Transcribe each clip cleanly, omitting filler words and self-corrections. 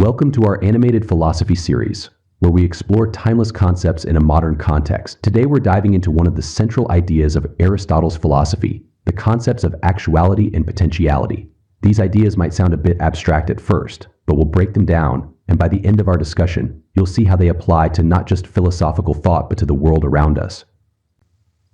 Welcome to our animated philosophy series, where we explore timeless concepts in a modern context. Today we're diving into one of the central ideas of Aristotle's philosophy, the concepts of actuality and potentiality. These ideas might sound a bit abstract at first, but we'll break them down, and by the end of our discussion, you'll see how they apply to not just philosophical thought, but to the world around us.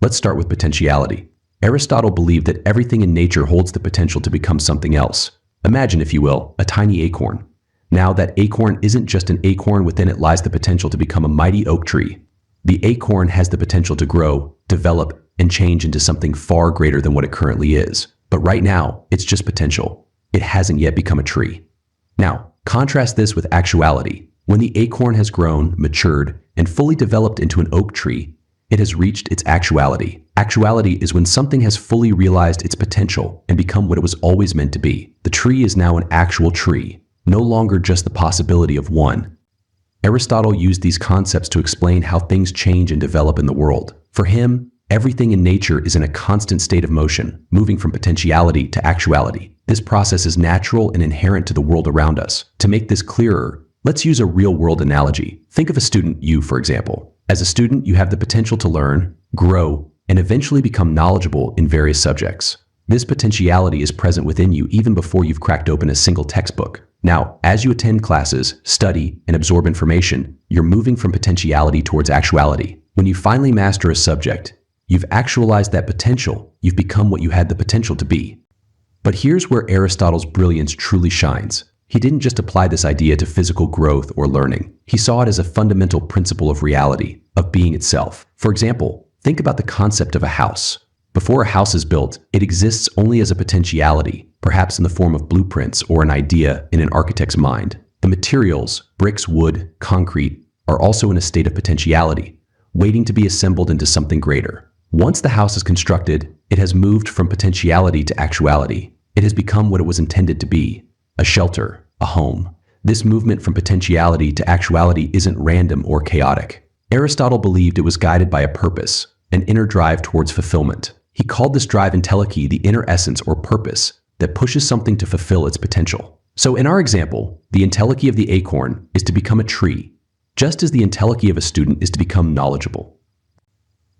Let's start with potentiality. Aristotle believed that everything in nature holds the potential to become something else. Imagine, if you will, a tiny acorn. Now, that acorn isn't just an acorn, within it lies the potential to become a mighty oak tree. The acorn has the potential to grow, develop, and change into something far greater than what it currently is. But right now, it's just potential. It hasn't yet become a tree. Now, contrast this with actuality. When the acorn has grown, matured, and fully developed into an oak tree, it has reached its actuality. Actuality is when something has fully realized its potential and become what it was always meant to be. The tree is now an actual tree, no longer just the possibility of one. Aristotle used these concepts to explain how things change and develop in the world. For him, everything in nature is in a constant state of motion, moving from potentiality to actuality. This process is natural and inherent to the world around us. To make this clearer, let's use a real-world analogy. Think of a student, you, for example. As a student, you have the potential to learn, grow, and eventually become knowledgeable in various subjects. This potentiality is present within you even before you've cracked open a single textbook. Now, as you attend classes, study, and absorb information, you're moving from potentiality towards actuality. When you finally master a subject, you've actualized that potential. You've become what you had the potential to be. But here's where Aristotle's brilliance truly shines. He didn't just apply this idea to physical growth or learning. He saw it as a fundamental principle of reality, of being itself. For example, think about the concept of a house. Before a house is built, it exists only as a potentiality, perhaps in the form of blueprints or an idea in an architect's mind. The materials, bricks, wood, concrete, are also in a state of potentiality, waiting to be assembled into something greater. Once the house is constructed, it has moved from potentiality to actuality. It has become what it was intended to be, a shelter, a home. This movement from potentiality to actuality isn't random or chaotic. Aristotle believed it was guided by a purpose, an inner drive towards fulfillment. He called this drive entelechy, the inner essence or purpose that pushes something to fulfill its potential. So in our example, the entelechy of the acorn is to become a tree, just as the entelechy of a student is to become knowledgeable.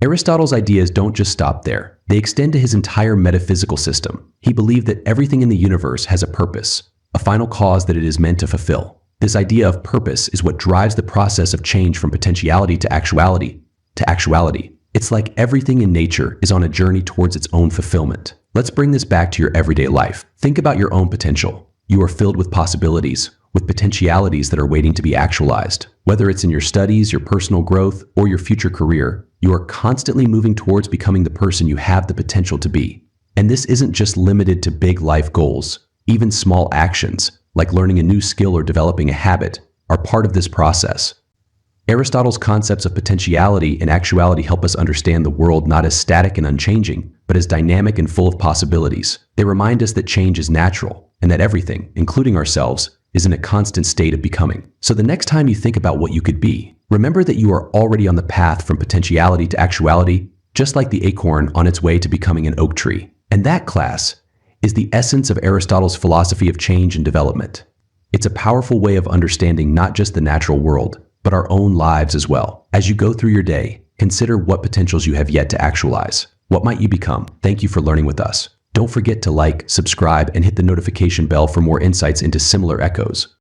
Aristotle's ideas don't just stop there. They extend to his entire metaphysical system. He believed that everything in the universe has a purpose, a final cause that it is meant to fulfill. This idea of purpose is what drives the process of change from potentiality to actuality. It's like everything in nature is on a journey towards its own fulfillment. Let's bring this back to your everyday life. Think about your own potential. You are filled with possibilities, with potentialities that are waiting to be actualized. Whether it's in your studies, your personal growth, or your future career, you are constantly moving towards becoming the person you have the potential to be. And this isn't just limited to big life goals. Even small actions, like learning a new skill or developing a habit, are part of this process. Aristotle's concepts of potentiality and actuality help us understand the world not as static and unchanging, but as dynamic and full of possibilities. They remind us that change is natural, and that everything, including ourselves, is in a constant state of becoming. So the next time you think about what you could be, remember that you are already on the path from potentiality to actuality, just like the acorn on its way to becoming an oak tree. And that, class, is the essence of Aristotle's philosophy of change and development. It's a powerful way of understanding not just the natural world, but our own lives as well. As you go through your day, consider what potentials you have yet to actualize. What might you become? Thank you for learning with us. Don't forget to like, subscribe, and hit the notification bell for more insights into similar echoes.